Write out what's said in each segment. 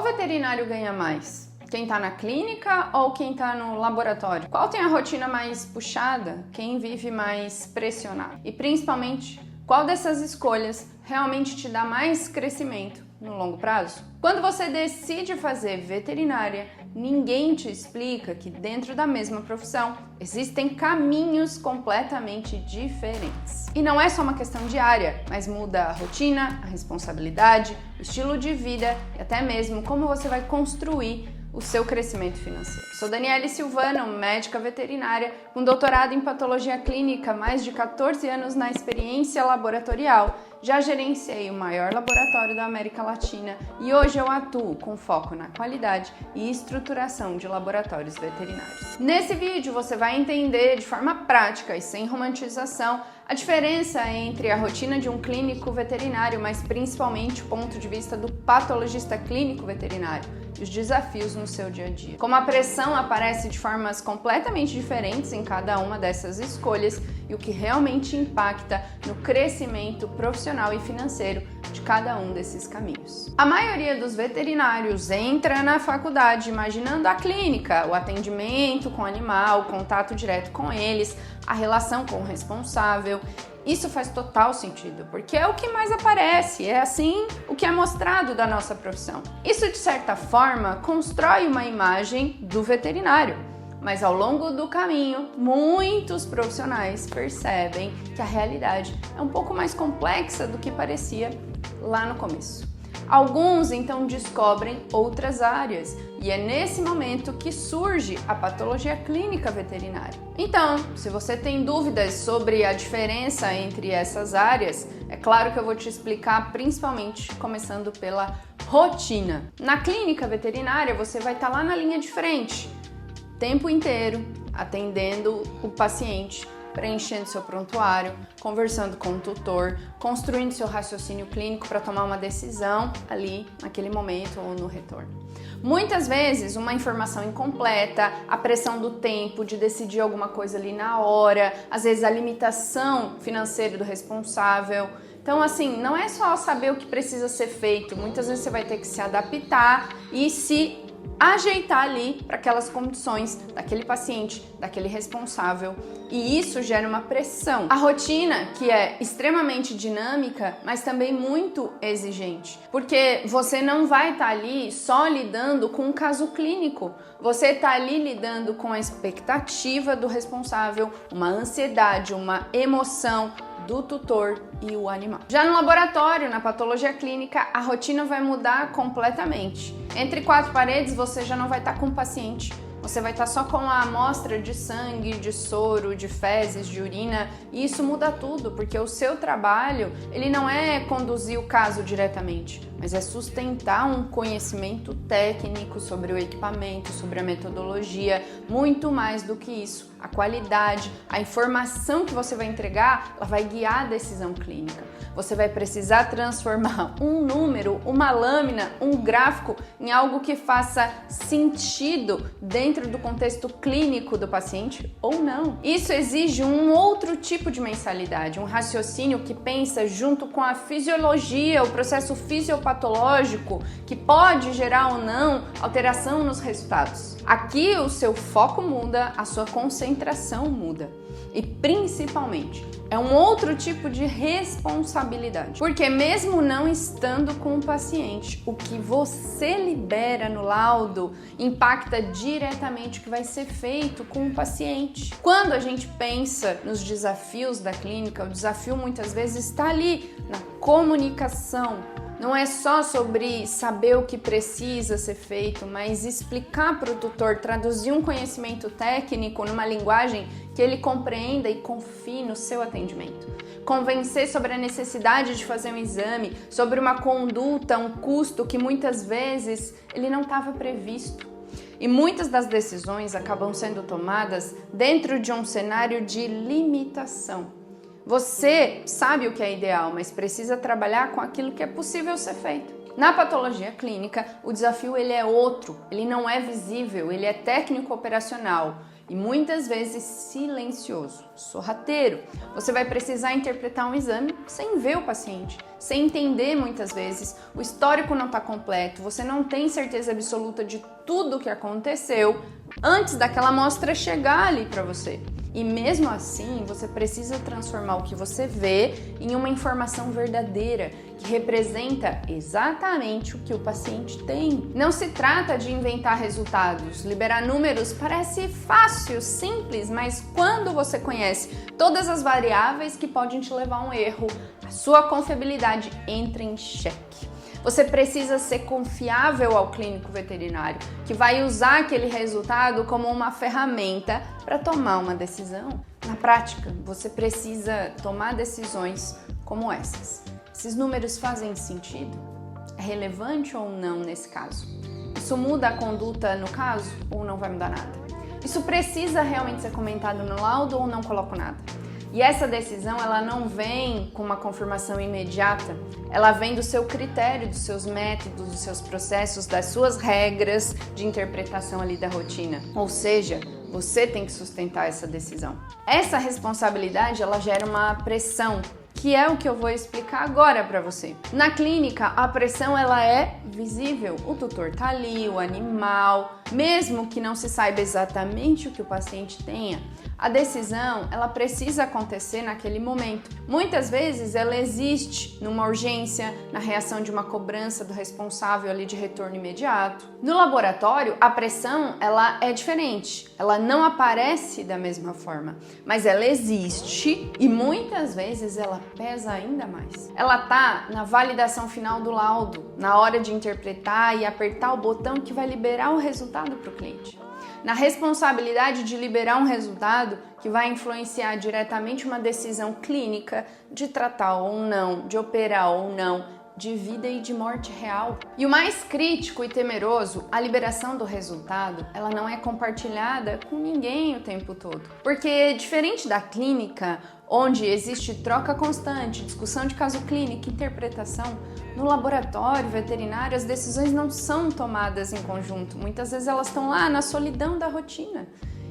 veterinário ganha mais? Quem está na clínica ou quem está no laboratório? Qual tem a rotina mais puxada? Quem vive mais pressionado? E principalmente, qual dessas escolhas realmente te dá mais crescimento no longo prazo? Quando você decide fazer veterinária, ninguém te explica que dentro da mesma profissão existem caminhos completamente diferentes. E não é só uma questão de área, mas muda a rotina, a responsabilidade, o estilo de vida e até mesmo como você vai construir o seu crescimento financeiro. Sou Daniele Silvano, médica veterinária, com doutorado em patologia clínica, mais de 14 anos na experiência laboratorial. Já gerenciei o maior laboratório da América Latina e hoje eu atuo com foco na qualidade e estruturação de laboratórios veterinários. Nesse vídeo você vai entender de forma prática e sem romantização a diferença entre a rotina de um clínico veterinário, mas principalmente o ponto de vista do patologista clínico veterinário e os desafios no seu dia a dia. Como a pressão aparece de formas completamente diferentes em cada uma dessas escolhas e o que realmente impacta no crescimento profissional e financeiro de cada um desses caminhos. A maioria dos veterinários entra na faculdade imaginando a clínica, o atendimento com o animal, o contato direto com eles, a relação com o responsável. Isso faz total sentido, porque é o que mais aparece, é assim o que é mostrado da nossa profissão. Isso, de certa forma, constrói uma imagem do veterinário, mas ao longo do caminho, muitos profissionais percebem que a realidade é um pouco mais complexa do que parecia lá no começo. Alguns então descobrem outras áreas e é nesse momento que surge a patologia clínica veterinária. Então, se você tem dúvidas sobre a diferença entre essas áreas, é claro que eu vou te explicar, principalmente começando pela rotina. Na clínica veterinária, você vai estar lá na linha de frente, o tempo inteiro, atendendo o paciente, preenchendo seu prontuário, conversando com o tutor, construindo seu raciocínio clínico para tomar uma decisão ali, naquele momento ou no retorno. Muitas vezes, uma informação incompleta, a pressão do tempo de decidir alguma coisa ali na hora, às vezes a limitação financeira do responsável. Então, assim, não é só saber o que precisa ser feito, muitas vezes você vai ter que se adaptar e se ajeitar ali para aquelas condições daquele paciente, daquele responsável, e isso gera uma pressão. A rotina, que é extremamente dinâmica, mas também muito exigente, porque você não vai estar ali só lidando com um caso clínico, você está ali lidando com a expectativa do responsável, uma ansiedade, uma emoção do tutor e o animal. Já no laboratório, na patologia clínica, a rotina vai mudar completamente. Entre quatro paredes, você já não vai estar com o paciente, você vai estar só com a amostra de sangue, de soro, de fezes, de urina, e isso muda tudo, porque o seu trabalho, ele não é conduzir o caso diretamente, mas é sustentar um conhecimento técnico sobre o equipamento, sobre a metodologia, muito mais do que isso. A qualidade, a informação que você vai entregar, ela vai guiar a decisão clínica. Você vai precisar transformar um número, uma lâmina, um gráfico em algo que faça sentido dentro do contexto clínico do paciente ou não. Isso exige um outro tipo de mensalidade, um raciocínio que pensa junto com a fisiologia, o processo fisiopatológico, que pode gerar ou não alteração nos resultados. Aqui o seu foco muda, a sua concentração muda. E principalmente, é um outro tipo de responsabilidade. Porque mesmo não estando com o paciente, o que você libera no laudo impacta diretamente o que vai ser feito com o paciente. Quando a gente pensa nos desafios da clínica, o desafio muitas vezes está ali na comunicação. Não é só sobre saber o que precisa ser feito, mas explicar para o tutor, traduzir um conhecimento técnico numa linguagem que ele compreenda e confie no seu atendimento. Convencer sobre a necessidade de fazer um exame, sobre uma conduta, um custo que muitas vezes ele não estava previsto. E muitas das decisões acabam sendo tomadas dentro de um cenário de limitação. Você sabe o que é ideal, mas precisa trabalhar com aquilo que é possível ser feito. Na patologia clínica, o desafio ele é outro, ele não é visível, ele é técnico-operacional. e muitas vezes silencioso, sorrateiro. Você vai precisar interpretar um exame sem ver o paciente, sem entender muitas vezes, o histórico não está completo, você não tem certeza absoluta de tudo o que aconteceu antes daquela amostra chegar ali para você. E mesmo assim, você precisa transformar o que você vê em uma informação verdadeira, que representa exatamente o que o paciente tem. Não se trata de inventar resultados. Liberar números parece fácil, simples, mas quando você conhece todas as variáveis que podem te levar a um erro, a sua confiabilidade entra em xeque. Você precisa ser confiável ao clínico veterinário, que vai usar aquele resultado como uma ferramenta para tomar uma decisão. Na prática, você precisa tomar decisões como essas. Esses números fazem sentido? É relevante ou não nesse caso? Isso muda a conduta no caso ou não vai mudar nada? Isso precisa realmente ser comentado no laudo ou não coloco nada? E essa decisão, ela não vem com uma confirmação imediata, ela vem do seu critério, dos seus métodos, dos seus processos, das suas regras de interpretação ali da rotina. Ou seja, você tem que sustentar essa decisão. Essa responsabilidade, ela gera uma pressão, que é o que eu vou explicar agora para você. Na clínica, a pressão ela é visível. O tutor tá ali, o animal, mesmo que não se saiba exatamente o que o paciente tenha, a decisão ela precisa acontecer naquele momento. Muitas vezes ela existe numa urgência, na reação de uma cobrança do responsável ali de retorno imediato. No laboratório, a pressão ela é diferente. Ela não aparece da mesma forma, mas ela existe e muitas vezes ela pesa ainda mais. Ela tá na validação final do laudo, na hora de interpretar e apertar o botão que vai liberar o resultado para o cliente. Na responsabilidade de liberar um resultado que vai influenciar diretamente uma decisão clínica de tratar ou não, de operar ou não, de vida e de morte real. E o mais crítico e temeroso, a liberação do resultado, ela não é compartilhada com ninguém o tempo todo. Porque diferente da clínica, onde existe troca constante, discussão de caso clínico, interpretação, no laboratório veterinário as decisões não são tomadas em conjunto. Muitas vezes elas estão lá na solidão da rotina.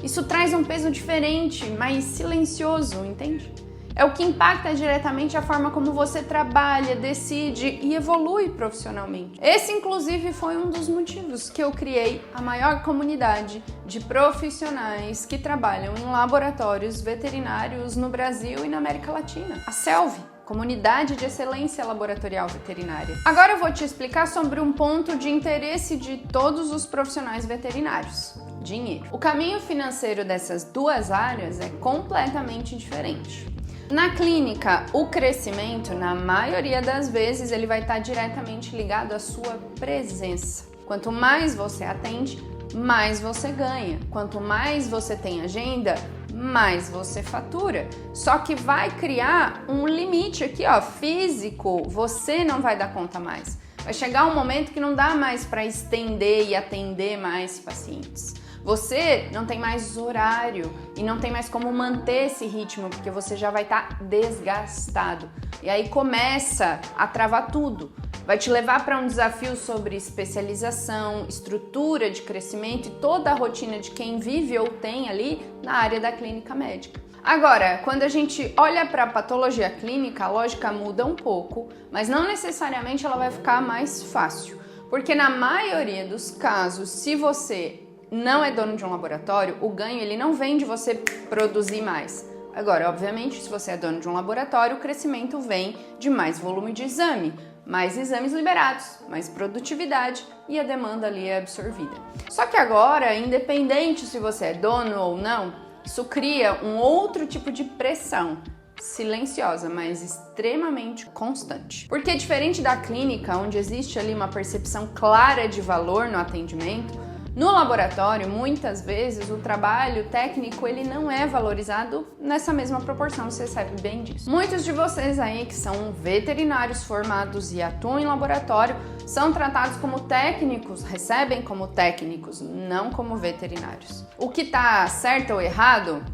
Isso traz um peso diferente, mais silencioso, entende? É o que impacta diretamente a forma como você trabalha, decide e evolui profissionalmente. Esse, inclusive, foi um dos motivos que eu criei a maior comunidade de profissionais que trabalham em laboratórios veterinários no Brasil e na América Latina. A CELV, Comunidade de Excelência Laboratorial Veterinária. Agora eu vou te explicar sobre um ponto de interesse de todos os profissionais veterinários: dinheiro. O caminho financeiro dessas duas áreas é completamente diferente. Na clínica, o crescimento, na maioria das vezes, ele vai estar diretamente ligado à sua presença. Quanto mais você atende, mais você ganha. Quanto mais você tem agenda, mais você fatura. Só que vai criar um limite aqui, ó, físico, você não vai dar conta mais. Vai chegar um momento que não dá mais para estender e atender mais pacientes. Você não tem mais horário e não tem mais como manter esse ritmo, porque você já vai estar desgastado. E aí começa a travar tudo. Vai te levar para um desafio sobre especialização, estrutura de crescimento e toda a rotina de quem vive ou tem ali na área da clínica médica. Agora, quando a gente olha para a patologia clínica, a lógica muda um pouco, mas não necessariamente ela vai ficar mais fácil. Porque na maioria dos casos, se você não é dono de um laboratório, o ganho ele não vem de você produzir mais. Agora, obviamente, se você é dono de um laboratório, o crescimento vem de mais volume de exame, mais exames liberados, mais produtividade e a demanda ali é absorvida. Só que agora, independente se você é dono ou não, isso cria um outro tipo de pressão, silenciosa, mas extremamente constante. Porque diferente da clínica, onde existe ali uma percepção clara de valor no atendimento, no laboratório, muitas vezes, o trabalho técnico ele não é valorizado nessa mesma proporção, você sabe bem disso. Muitos de vocês aí que são veterinários formados e atuam em laboratório são tratados como técnicos, recebem como técnicos, não como veterinários. O que tá certo ou errado,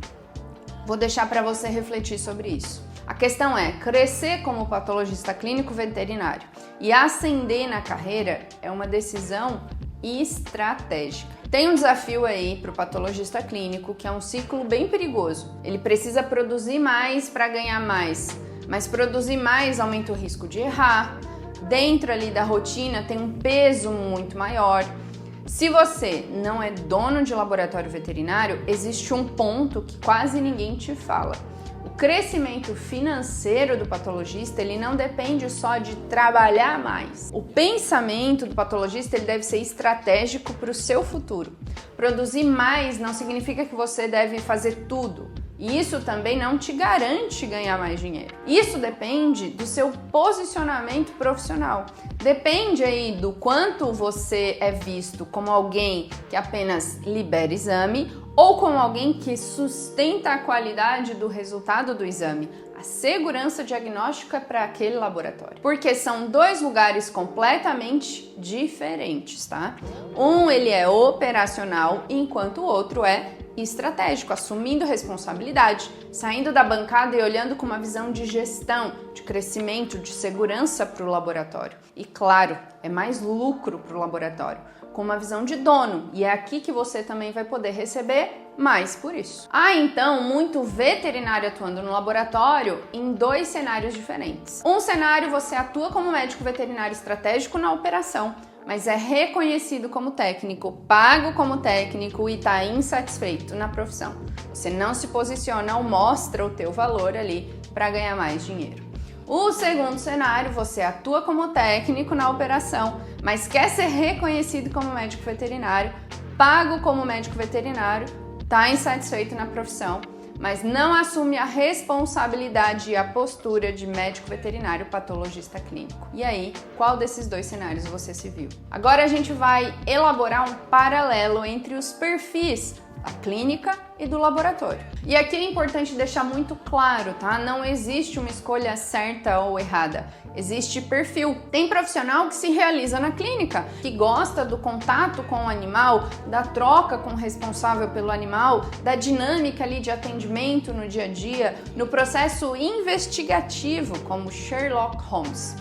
vou deixar para você refletir sobre isso. A questão é, crescer como patologista clínico veterinário e ascender na carreira é uma decisão estratégica. Tem um desafio aí para o patologista clínico, que é um ciclo bem perigoso. Ele precisa produzir mais para ganhar mais, mas produzir mais aumenta o risco de errar. Dentro ali da rotina tem um peso muito maior. Se você não é dono de laboratório veterinário, existe um ponto que quase ninguém te fala. O crescimento financeiro do patologista, ele não depende só de trabalhar mais. O pensamento do patologista, ele deve ser estratégico para o seu futuro. Produzir mais não significa que você deve fazer tudo. E isso também não te garante ganhar mais dinheiro. Isso depende do seu posicionamento profissional. Depende aí do quanto você é visto como alguém que apenas libera exame ou como alguém que sustenta a qualidade do resultado do exame, a segurança diagnóstica para aquele laboratório. Porque são dois lugares completamente diferentes, tá? Um, ele é operacional, enquanto o outro é estratégico, assumindo responsabilidade, saindo da bancada e olhando com uma visão de gestão, de crescimento, de segurança para o laboratório. E claro, é mais lucro para o laboratório, com uma visão de dono, e é aqui que você também vai poder receber mais por isso. Há então muito veterinário atuando no laboratório em dois cenários diferentes. Um cenário, você atua como médico veterinário estratégico na operação, mas é reconhecido como técnico, pago como técnico e está insatisfeito na profissão. Você não se posiciona ou mostra o teu valor ali para ganhar mais dinheiro. O segundo cenário, você atua como técnico na operação, mas quer ser reconhecido como médico veterinário, pago como médico veterinário, está insatisfeito na profissão, mas não assume a responsabilidade e a postura de médico veterinário patologista clínico. E aí, qual desses dois cenários você se viu? Agora a gente vai elaborar um paralelo entre os perfis da clínica e do laboratório. E aqui é importante deixar muito claro, tá? Não existe uma escolha certa ou errada. Existe perfil. Tem profissional que se realiza na clínica, que gosta do contato com o animal, da troca com o responsável pelo animal, da dinâmica ali de atendimento no dia a dia, no processo investigativo, como Sherlock Holmes.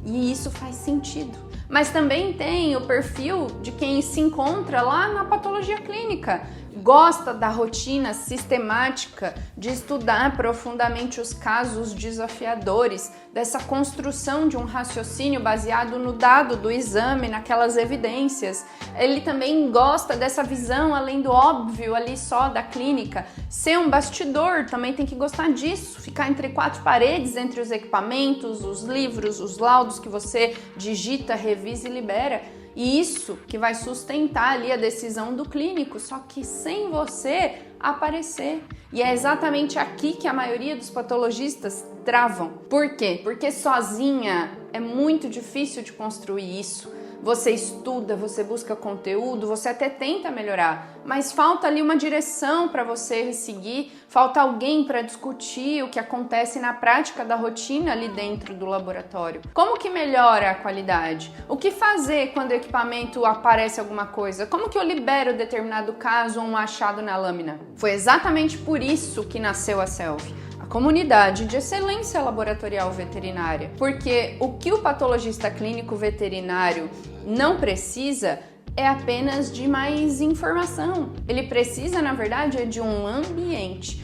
E isso faz sentido. Mas também tem o perfil de quem se encontra lá na patologia clínica, gosta da rotina sistemática de estudar profundamente os casos desafiadores, dessa construção de um raciocínio baseado no dado do exame, naquelas evidências. Ele também gosta dessa visão além do óbvio ali só da clínica. Ser um bastidor também tem que gostar disso, ficar entre quatro paredes, entre os equipamentos, os livros, os laudos que você digita, revisa e libera. E isso que vai sustentar ali a decisão do clínico, só que sem você aparecer. E é exatamente aqui que a maioria dos patologistas travam. Por quê? Porque sozinha é muito difícil de construir isso. Você estuda, você busca conteúdo, você até tenta melhorar, mas falta ali uma direção para você seguir, falta alguém para discutir o que acontece na prática da rotina ali dentro do laboratório. Como que melhora a qualidade? O que fazer quando o equipamento aparece alguma coisa? Como que eu libero determinado caso ou um achado na lâmina? Foi exatamente por isso que nasceu a Selvi, a comunidade de excelência laboratorial veterinária, porque o que o patologista clínico veterinário não precisa é apenas de mais informação. Ele precisa, na verdade, de um ambiente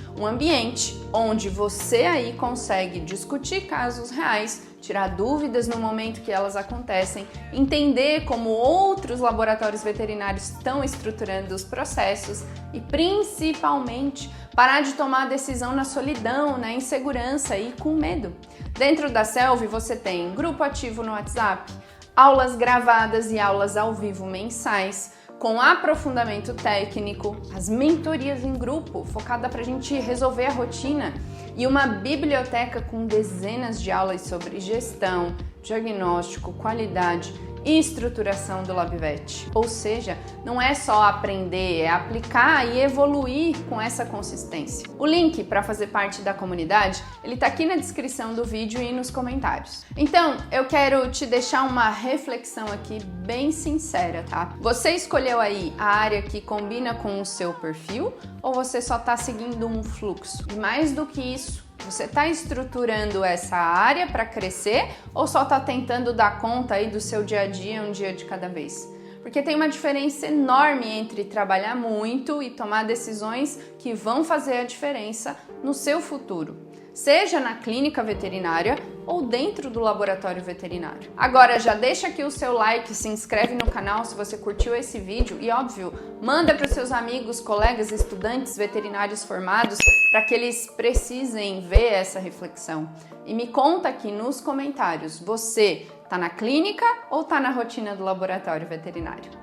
onde você aí consegue discutir casos reais, tirar dúvidas no momento que elas acontecem, entender como outros laboratórios veterinários estão estruturando os processos e, principalmente, parar de tomar a decisão na solidão, na insegurança e com medo. Dentro da Selvi você tem grupo ativo no WhatsApp, aulas gravadas e aulas ao vivo mensais, com aprofundamento técnico, as mentorias em grupo, focada para a gente resolver a rotina, e uma biblioteca com dezenas de aulas sobre gestão, diagnóstico, qualidade e estruturação do LabVet. Ou seja, não é só aprender, é aplicar e evoluir com essa consistência. O link para fazer parte da comunidade, ele tá aqui na descrição do vídeo e nos comentários. Então, eu quero te deixar uma reflexão aqui bem sincera, tá? Você escolheu aí a área que combina com o seu perfil ou você só tá seguindo um fluxo? E mais do que isso, você está estruturando essa área para crescer ou só está tentando dar conta aí do seu dia a dia, um dia de cada vez? Porque tem uma diferença enorme entre trabalhar muito e tomar decisões que vão fazer a diferença no seu futuro, seja na clínica veterinária ou dentro do laboratório veterinário. Agora já deixa aqui o seu like, se inscreve no canal se você curtiu esse vídeo e, óbvio, manda para os seus amigos, colegas, estudantes veterinários formados para que eles precisem ver essa reflexão. E me conta aqui nos comentários, você tá na clínica ou tá na rotina do laboratório veterinário?